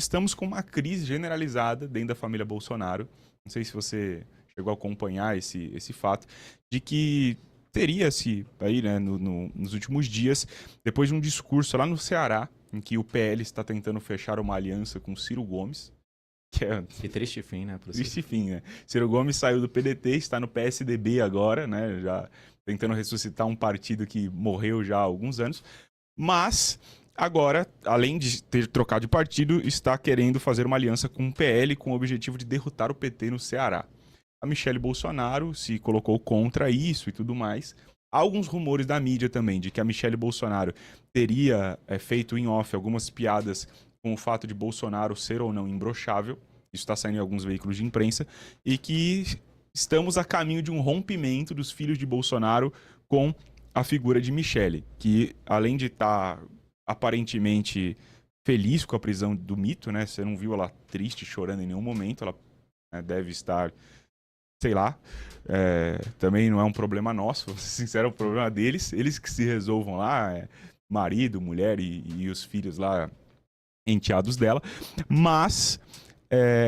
estamos com uma crise generalizada dentro da família Bolsonaro. Não sei se você chegou a acompanhar esse fato, de que teria-se aí, né, nos últimos dias, depois de um discurso lá no Ceará, em que o PL está tentando fechar uma aliança com Ciro Gomes, que é Que triste fim, né? triste fim, né? Ciro Gomes saiu do PDT, está no PSDB agora, né? Já tentando ressuscitar um partido que morreu já há alguns anos. Mas agora, além de ter trocado de partido, está querendo fazer uma aliança com o PL com o objetivo de derrotar o PT no Ceará. A Michelle Bolsonaro se colocou contra isso e tudo mais. Há alguns rumores da mídia também de que a Michelle Bolsonaro teria feito em off algumas piadas com o fato de Bolsonaro ser ou não imbrochável. Isso está saindo em alguns veículos de imprensa. E que estamos a caminho de um rompimento dos filhos de Bolsonaro com a figura de Michelle, que além de estar aparentemente feliz com a prisão do Mito, né? Você não viu ela triste, chorando em nenhum momento. Ela deve estar, sei lá, também não é um problema nosso, vou ser sincero, é um problema deles. Eles que se resolvam lá, marido, mulher e os filhos lá, enteados dela. Mas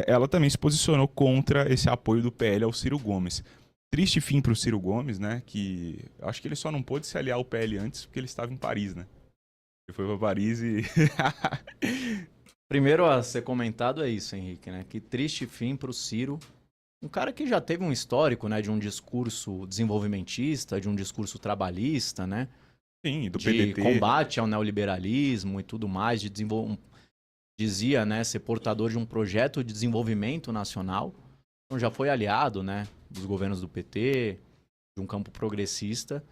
ela também se posicionou contra esse apoio do PL ao Ciro Gomes. Triste fim para o Ciro Gomes, né? Que acho que ele só não pôde se aliar ao PL antes porque ele estava em Paris, né? Ele foi para Paris e... Primeiro a ser comentado é isso, Henrique, né? Que triste fim para o Ciro. Um cara que já teve um histórico, né? De um discurso desenvolvimentista, de um discurso trabalhista, né? Sim, do de PDT. Combate ao neoliberalismo e tudo mais, dizia, né, ser portador de um projeto de desenvolvimento nacional. Então já foi aliado, né, dos governos do PT, de um campo progressista,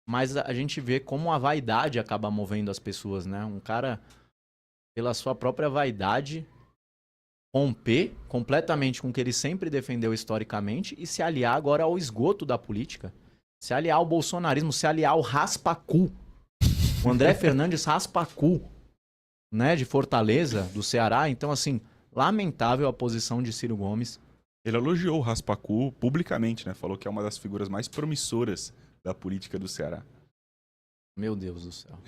mas a gente vê como a vaidade acaba movendo as pessoas, né? Um cara, pela sua própria vaidade, romper completamente com o que ele sempre defendeu historicamente e se aliar agora ao esgoto da política. Se aliar ao bolsonarismo, se aliar ao raspacu. O André Fernandes raspacu, né, de Fortaleza, do Ceará. Então, assim, lamentável a posição de Ciro Gomes. Ele elogiou o Raspacu publicamente, né? Falou que é uma das figuras mais promissoras da política do Ceará. Meu Deus do céu.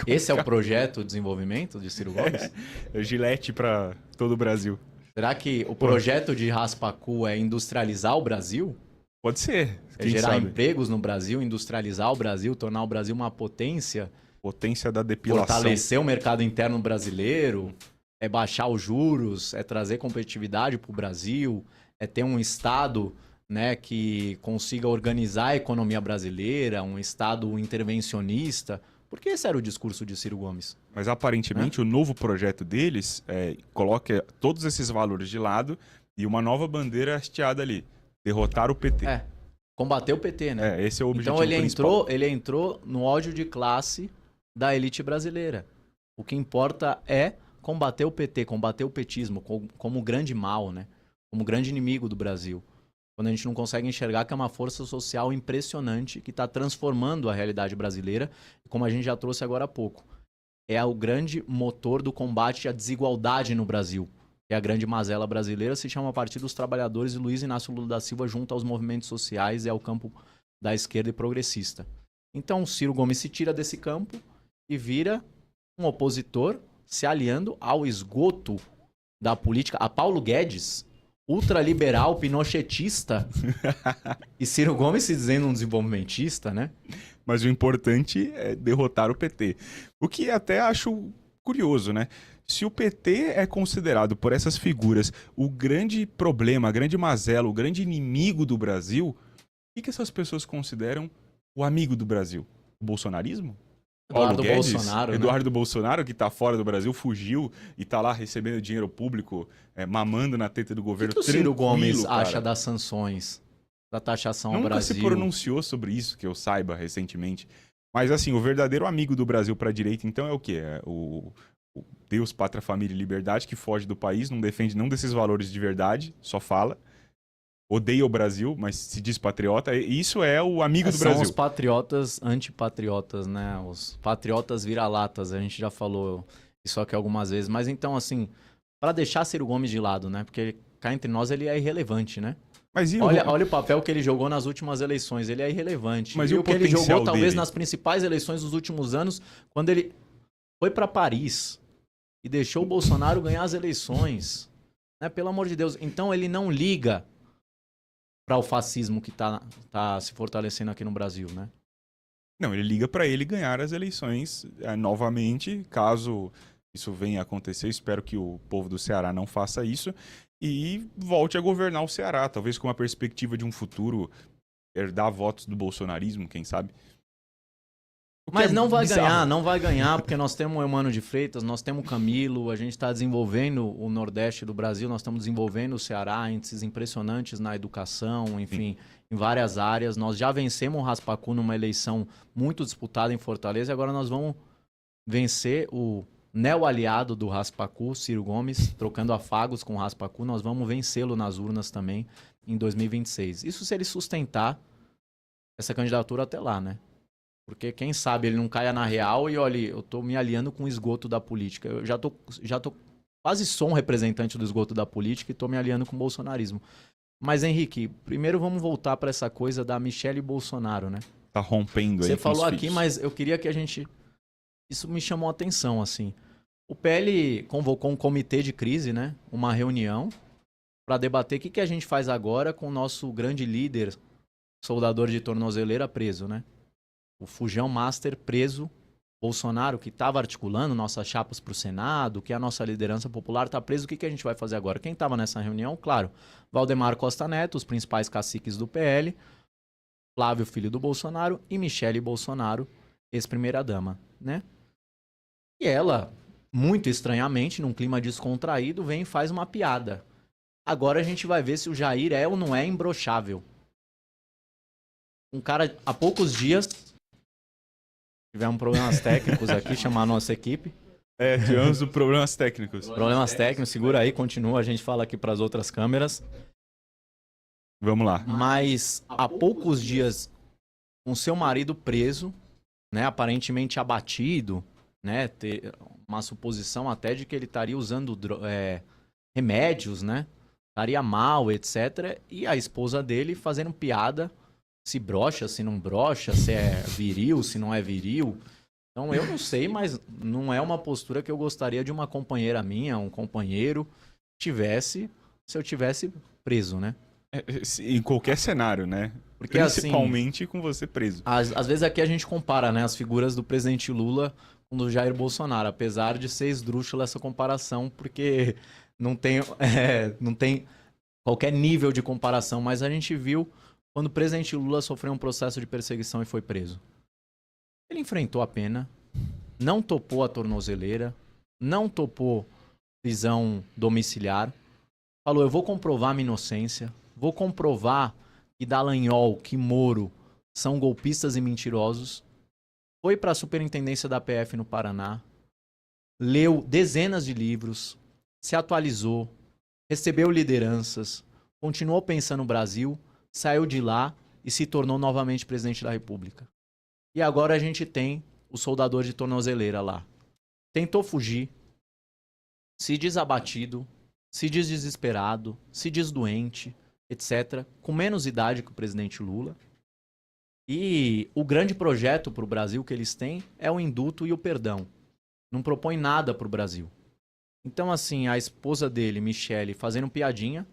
Esse é o projeto de desenvolvimento de Ciro Gomes? É Gillette para todo o Brasil. Será que o projeto de Raspacu é industrializar o Brasil? Pode ser. É Quem gerar sabe? empregos no Brasil, industrializar o Brasil, tornar o Brasil uma potência, Potência da depilação. fortalecer o mercado interno brasileiro, é baixar os juros, é trazer competitividade para o Brasil, é ter um Estado, né, que consiga organizar a economia brasileira, um Estado intervencionista. Porque esse era o discurso de Ciro Gomes. Mas aparentemente o novo projeto deles coloca todos esses valores de lado e uma nova bandeira hasteada ali. Derrotar o PT. Combater o PT, né? Esse é o objetivo Então principal. ele entrou no ódio de classe da elite brasileira. O que importa é combater o PT, combater o petismo como grande mal, né? Como grande inimigo do Brasil. Quando a gente não consegue enxergar que é uma força social impressionante que está transformando a realidade brasileira, como a gente já trouxe agora há pouco. É o grande motor do combate à desigualdade no Brasil. É a grande mazela brasileira, se chama Partido dos Trabalhadores e Luiz Inácio Lula da Silva junto aos movimentos sociais e ao campo da esquerda e progressista. Então, Ciro Gomes se tira desse campo e vira um opositor se aliando ao esgoto da política, a Paulo Guedes, ultraliberal, pinochetista, e Ciro Gomes se dizendo um desenvolvimentista, né? Mas o importante é derrotar o PT. O que até acho curioso, né? Se o PT é considerado por essas figuras o grande problema, a grande mazela, o grande inimigo do Brasil, o que essas pessoas consideram o amigo do Brasil? O bolsonarismo? Eduardo Bolsonaro, Eduardo né? Bolsonaro, que tá fora do Brasil, fugiu e tá lá recebendo dinheiro público, mamando na teta do O governo. que o Ciro Gomes cara. acha das sanções, da taxação ao Nunca Brasil? se pronunciou sobre isso, que eu saiba, recentemente. Mas, assim, o verdadeiro amigo do Brasil para a direita, então, é o quê? É o Deus, Pátria, Família e Liberdade, que foge do país, não defende nenhum desses valores de verdade, só fala. Odeia o Brasil, mas se diz patriota. Isso é o amigo do Brasil. São os patriotas antipatriotas, né? Os patriotas vira-latas, a gente já falou isso aqui algumas vezes. Mas então, assim, para deixar Ciro Gomes de lado, né? Porque cá entre nós ele é irrelevante, né? Mas olha o papel que ele jogou nas últimas eleições, ele é irrelevante. Mas e o que ele jogou talvez dele? nas principais eleições dos últimos anos, quando ele foi para Paris e deixou o Bolsonaro ganhar as eleições. Né? Pelo amor de Deus. Então ele não liga para o fascismo que tá se fortalecendo aqui no Brasil, né? Não, ele liga para ele ganhar as eleições novamente, caso isso venha a acontecer. Espero que o povo do Ceará não faça isso e volte a governar o Ceará, talvez com uma perspectiva de um futuro herdar votos do bolsonarismo, quem sabe. Mas não vai ganhar, não vai ganhar, porque nós temos o Eumano de Freitas, nós temos o Camilo, a gente está desenvolvendo o Nordeste do Brasil, nós estamos desenvolvendo o Ceará, índices impressionantes na educação, enfim, em várias áreas. Nós já vencemos o Raspacu numa eleição muito disputada em Fortaleza e agora nós vamos vencer o neo-aliado do Raspacu, Ciro Gomes, trocando afagos com o Raspacu. Nós vamos vencê-lo nas urnas também em 2026. Isso se ele sustentar essa candidatura até lá, né? Porque quem sabe ele não caia na real e olha, eu tô me aliando com o esgoto da política. Eu já tô quase sou um representante do esgoto da política e tô me aliando com o bolsonarismo. Mas, Henrique, primeiro vamos voltar para essa coisa da Michelle Bolsonaro, né? Tá rompendo aí. Você falou aqui, mas eu queria que a gente... Isso me chamou a atenção, assim. O PL convocou um comitê de crise, né? Uma reunião para debater o que a gente faz agora com o nosso grande líder, soldador de tornozeleira, preso, né? O Fujão Master preso, Bolsonaro, que estava articulando nossas chapas para o Senado, que a nossa liderança popular está preso. O que a gente vai fazer agora? Quem estava nessa reunião? Claro, Valdemar Costa Neto, os principais caciques do PL, Flávio, filho do Bolsonaro, e Michelle Bolsonaro, ex-primeira-dama, né? E ela, muito estranhamente, num clima descontraído, vem e faz uma piada. Agora a gente vai ver se o Jair é ou não é imbrochável. Um cara, há poucos dias... Tivemos problemas técnicos aqui, chamar a nossa equipe. Tivemos problemas técnicos. Problemas técnicos, segura aí, continua, a gente fala aqui para as outras câmeras. Vamos lá. Mas há poucos dias, com seu marido preso, né, aparentemente abatido, né, ter uma suposição até de que ele estaria usando remédios, né, estaria mal, etc. E a esposa dele fazendo piada. Se brocha, se não brocha, se é viril, se não é viril. Então eu não sei, mas não é uma postura que eu gostaria de uma companheira minha, um companheiro, tivesse, se eu tivesse preso, né? Em qualquer cenário, né? Porque, principalmente com você preso. Às vezes aqui a gente compara, né, as figuras do presidente Lula com do Jair Bolsonaro, apesar de ser esdrúxula essa comparação, porque não tem qualquer nível de comparação, mas a gente viu quando o presidente Lula sofreu um processo de perseguição e foi preso. Ele enfrentou a pena, não topou a tornozeleira, não topou prisão domiciliar, falou, eu vou comprovar minha inocência, vou comprovar que Dallagnol, que Moro são golpistas e mentirosos, foi para a superintendência da PF no Paraná, leu dezenas de livros, se atualizou, recebeu lideranças, continuou pensando no Brasil, saiu de lá e se tornou novamente presidente da República. E agora a gente tem o soldador de tornozeleira lá. Tentou fugir, se diz abatido, se diz desesperado, se diz doente, etc. Com menos idade que o presidente Lula. E o grande projeto para o Brasil que eles têm é o indulto e o perdão. Não propõe nada para o Brasil. Então, assim, a esposa dele, Michelle, fazendo piadinha.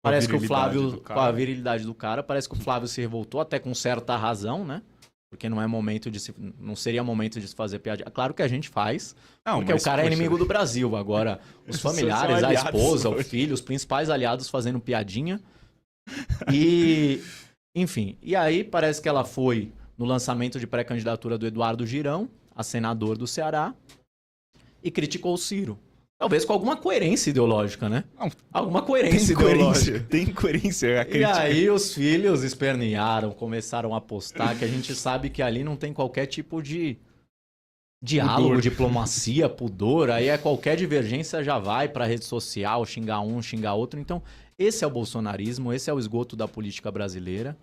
Parece que o Flávio, com a virilidade do cara, parece que o Flávio se revoltou, até com certa razão, né? Porque não seria momento de se fazer piada. Claro que a gente faz, porque o cara é inimigo do Brasil. Agora, os familiares, a esposa, o filho, os principais aliados fazendo piadinha. E, enfim, e aí parece que ela foi no lançamento de pré-candidatura do Eduardo Girão, a senador do Ceará, e criticou o Ciro. Talvez com alguma coerência ideológica, né? Não, alguma coerência ideológica. Tem coerência. E aí os filhos espernearam, começaram a postar, que a gente sabe que ali não tem qualquer tipo de diálogo, pudor, diplomacia, pudor. Aí qualquer divergência já vai para rede social, xingar um, xingar outro. Então, esse é o bolsonarismo, esse é o esgoto da política brasileira.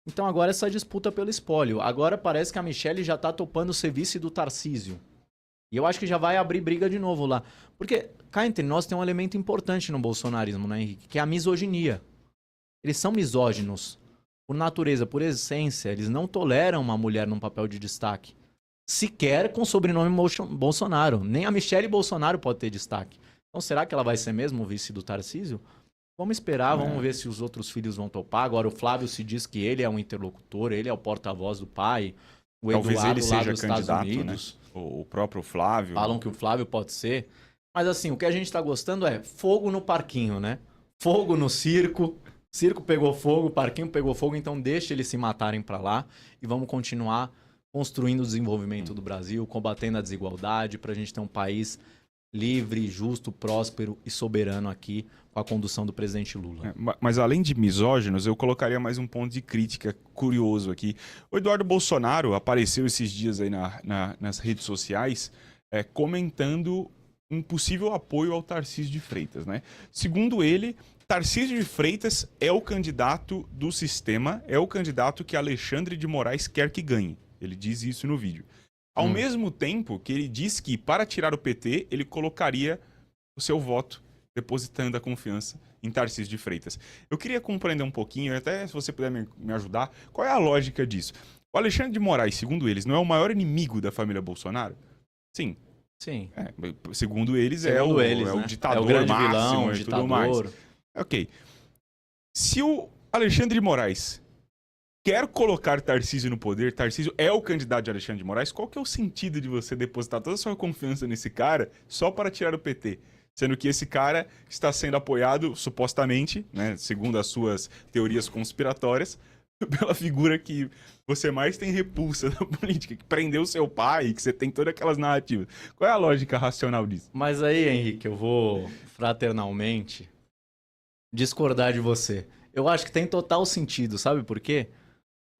Então agora essa disputa pelo espólio. Agora parece que a Michelle já tá topando ser vice do Tarcísio. E eu acho que já vai abrir briga de novo lá. Porque cá entre nós tem um elemento importante no bolsonarismo, né, Henrique? Que é a misoginia. Eles são misóginos. Por natureza, por essência, eles não toleram uma mulher num papel de destaque. sequer com o sobrenome Bolsonaro. Nem a Michelle Bolsonaro pode ter destaque. Então, será que ela vai ser mesmo o vice do Tarcísio? Vamos esperar, vamos ver se os outros filhos vão topar. Agora, o Flávio se diz que ele é um interlocutor, ele é o porta-voz do pai. O Talvez Eduardo ele lá seja dos candidato, Estados Unidos. né? O próprio Flávio. Falam que o Flávio pode ser. Mas assim, o que a gente tá gostando é fogo no parquinho, né? Fogo no circo. Circo pegou fogo, parquinho pegou fogo, então deixa eles se matarem pra lá e vamos continuar construindo o desenvolvimento do Brasil, combatendo a desigualdade, pra gente ter um país livre, justo, próspero e soberano aqui com a condução do presidente Lula. Mas além de misóginos, eu colocaria mais um ponto de crítica curioso aqui. O Eduardo Bolsonaro apareceu esses dias aí nas redes sociais comentando um possível apoio ao Tarcísio de Freitas, né? Segundo ele, Tarcísio de Freitas é o candidato do sistema, é o candidato que Alexandre de Moraes quer que ganhe. Ele diz isso no vídeo. Ao mesmo tempo que ele diz que, para tirar o PT, ele colocaria o seu voto depositando a confiança em Tarcísio de Freitas. Eu queria compreender um pouquinho, até se você puder me ajudar, qual é a lógica disso? O Alexandre de Moraes, segundo eles, não é o maior inimigo da família Bolsonaro? Sim. Segundo eles, né? É o ditador é o grande máximo vilão, e ditador. tudo mais. Ok. Se o Alexandre de Moraes quer colocar Tarcísio no poder, Tarcísio é o candidato de Alexandre de Moraes, qual que é o sentido de você depositar toda a sua confiança nesse cara só para tirar o PT? Sendo que esse cara está sendo apoiado, supostamente, né, segundo as suas teorias conspiratórias, pela figura que você mais tem repulsa da política, que prendeu seu pai, que você tem todas aquelas narrativas. Qual é a lógica racional disso? Mas aí, Henrique, eu vou fraternalmente discordar de você. Eu acho que tem total sentido, sabe por quê?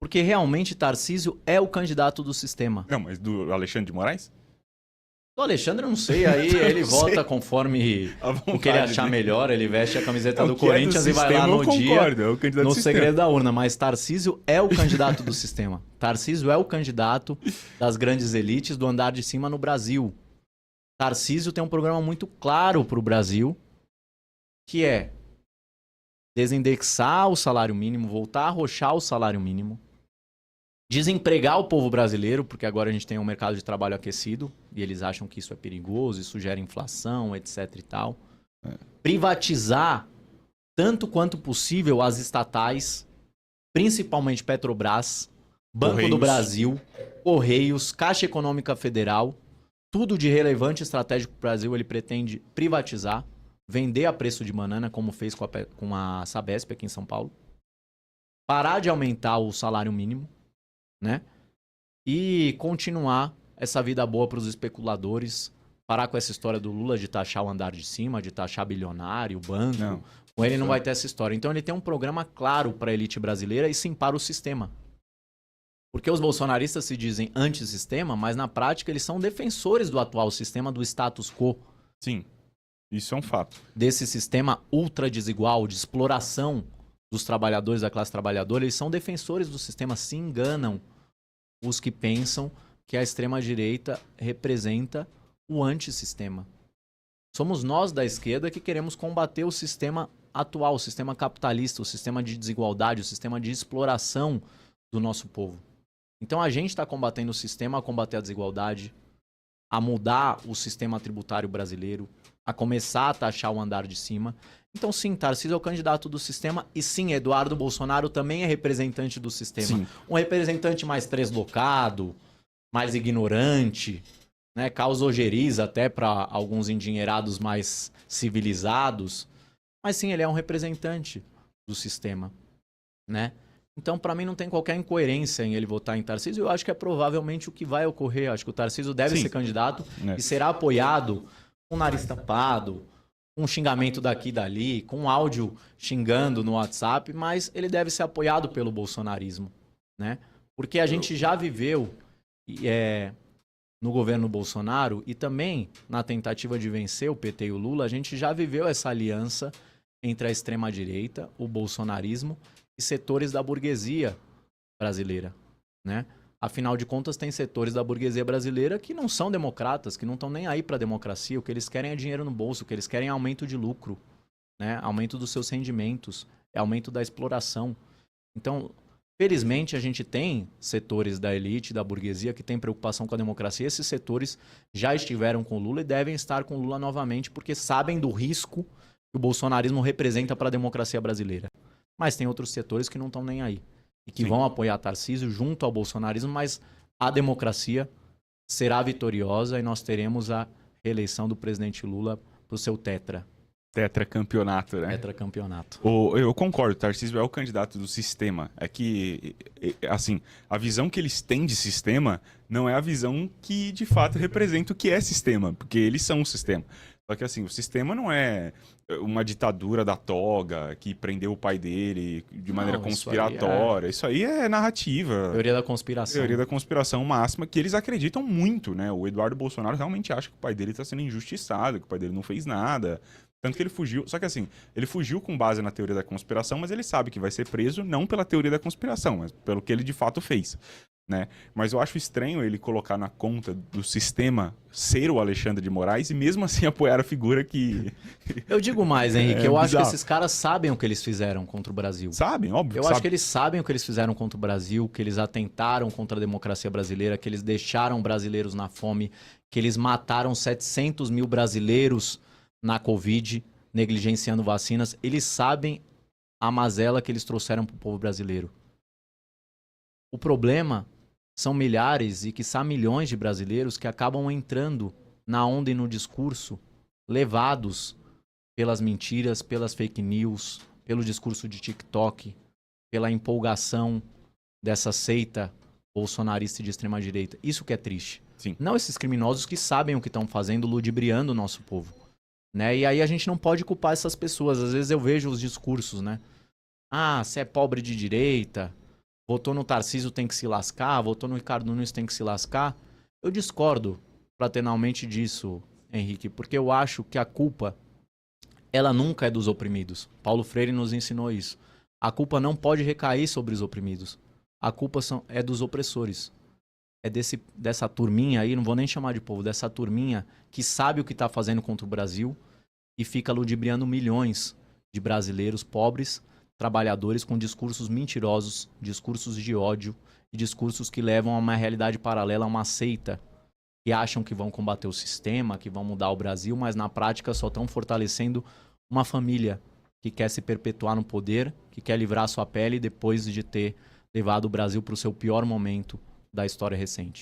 Porque realmente Tarcísio é o candidato do sistema. Não, mas do Alexandre de Moraes? Do Alexandre eu não sei, aí ele vota conforme o que ele achar melhor, ele veste a camiseta do Corinthians e vai lá no dia, no segredo da urna. Mas Tarcísio é o candidato do sistema. Tarcísio é o candidato das grandes elites do andar de cima no Brasil. Tarcísio tem um programa muito claro para o Brasil, que é desindexar o salário mínimo, voltar a arrochar o salário mínimo, desempregar o povo brasileiro, porque agora a gente tem um mercado de trabalho aquecido e eles acham que isso é perigoso, isso gera inflação, etc e tal. Privatizar tanto quanto possível as estatais, principalmente Petrobras, Banco Correios. do Brasil, Correios, Caixa Econômica Federal, tudo de relevante e estratégico para o Brasil ele pretende privatizar, vender a preço de banana, como fez com a Sabesp aqui em São Paulo, parar de aumentar o salário mínimo, né? E continuar essa vida boa para os especuladores, parar com essa história do Lula de taxar o andar de cima, de taxar bilionário, banco. Não. Com ele não vai ter essa história. Então ele tem um programa claro para a elite brasileira e sim para o sistema. Porque os bolsonaristas se dizem antissistema, mas na prática eles são defensores do atual sistema, do status quo. Sim, isso é um fato. Desse sistema ultra desigual, de exploração dos trabalhadores, da classe trabalhadora, eles são defensores do sistema, se enganam os que pensam que a extrema-direita representa o antissistema. Somos nós da esquerda que queremos combater o sistema atual, o sistema capitalista, o sistema de desigualdade, o sistema de exploração do nosso povo. Então a gente está combatendo o sistema, a combater a desigualdade, a mudar o sistema tributário brasileiro, a começar a taxar o andar de cima. Então sim, Tarcísio é o candidato do sistema e sim, Eduardo Bolsonaro também é representante do sistema. Sim. Um representante mais tresloucado, mais ignorante, né? Causa ojeriza até para alguns endinheirados mais civilizados. Mas sim, ele é um representante do sistema, né? Então, para mim, não tem qualquer incoerência em ele votar em Tarcísio. Eu acho que é provavelmente o que vai ocorrer. Eu acho que o Tarcísio deve ser candidato e será apoiado com o nariz tapado, com um xingamento daqui e dali, com um áudio xingando no WhatsApp, mas ele deve ser apoiado pelo bolsonarismo, né? Porque a gente já viveu no governo Bolsonaro e também na tentativa de vencer o PT e o Lula, a gente já viveu essa aliança entre a extrema-direita, o bolsonarismo e setores da burguesia brasileira, né? Afinal de contas, tem setores da burguesia brasileira que não são democratas, que não estão nem aí para a democracia. O que eles querem é dinheiro no bolso, o que eles querem é aumento de lucro, né? Aumento dos seus rendimentos, é aumento da exploração. Então, Felizmente, a gente tem setores da elite, da burguesia, que têm preocupação com a democracia. Esses setores já estiveram com o Lula e devem estar com o Lula novamente, porque sabem do risco que o bolsonarismo representa para a democracia brasileira. Mas tem outros setores que não estão nem aí. E que vão apoiar Tarcísio junto ao bolsonarismo, mas a democracia será vitoriosa e nós teremos a reeleição do presidente Lula para o seu Tetracampeonato, né? tetracampeonato. Eu concordo, Tarcísio é o candidato do sistema. É que, assim, a visão que eles têm de sistema não é a visão que, de fato, representa o que é sistema, porque eles são o sistema. Só que, assim, o sistema não é uma ditadura da toga que prendeu o pai dele de maneira conspiratória. Isso aí é narrativa. Teoria da conspiração. Teoria da conspiração máxima, que eles acreditam muito, né? O Eduardo Bolsonaro realmente acha que o pai dele está sendo injustiçado, que o pai dele não fez nada. Tanto que ele fugiu. Só que assim, ele fugiu com base na teoria da conspiração, mas ele sabe que vai ser preso não pela teoria da conspiração, mas pelo que ele de fato fez. Né? Mas eu acho estranho ele colocar na conta do sistema ser o Alexandre de Moraes e mesmo assim apoiar a figura que... Eu digo mais, Henrique, eu acho que esses caras sabem o que eles fizeram contra o Brasil. Sabem, óbvio. Eu acho que eles sabem o que eles fizeram contra o Brasil, que eles atentaram contra a democracia brasileira, que eles deixaram brasileiros na fome, que eles mataram 700 mil brasileiros na Covid, negligenciando vacinas. Eles sabem a mazela que eles trouxeram para o povo brasileiro. O problema são milhares e, quiçá, milhões de brasileiros que acabam entrando na onda e no discurso, levados pelas mentiras, pelas fake news, pelo discurso de TikTok, pela empolgação dessa seita bolsonarista e de extrema-direita. Isso que é triste. Sim. Não esses criminosos que sabem o que estão fazendo, ludibriando o nosso povo. Né? E aí a gente não pode culpar essas pessoas. Às vezes eu vejo os discursos, né? Ah, você é pobre de direita... Votou no Tarcísio, tem que se lascar. Votou no Ricardo Nunes, tem que se lascar. Eu discordo fraternalmente disso, Henrique, porque eu acho que a culpa, ela nunca é dos oprimidos. Paulo Freire nos ensinou isso. A culpa não pode recair sobre os oprimidos. A culpa é dos opressores. É dessa turminha aí, não vou nem chamar de povo, dessa turminha que sabe o que está fazendo contra o Brasil e fica ludibriando milhões de brasileiros pobres, trabalhadores com discursos mentirosos, discursos de ódio e discursos que levam a uma realidade paralela, a uma seita, que acham que vão combater o sistema, que vão mudar o Brasil, mas na prática só estão fortalecendo uma família que quer se perpetuar no poder, que quer livrar sua pele depois de ter levado o Brasil para o seu pior momento da história recente.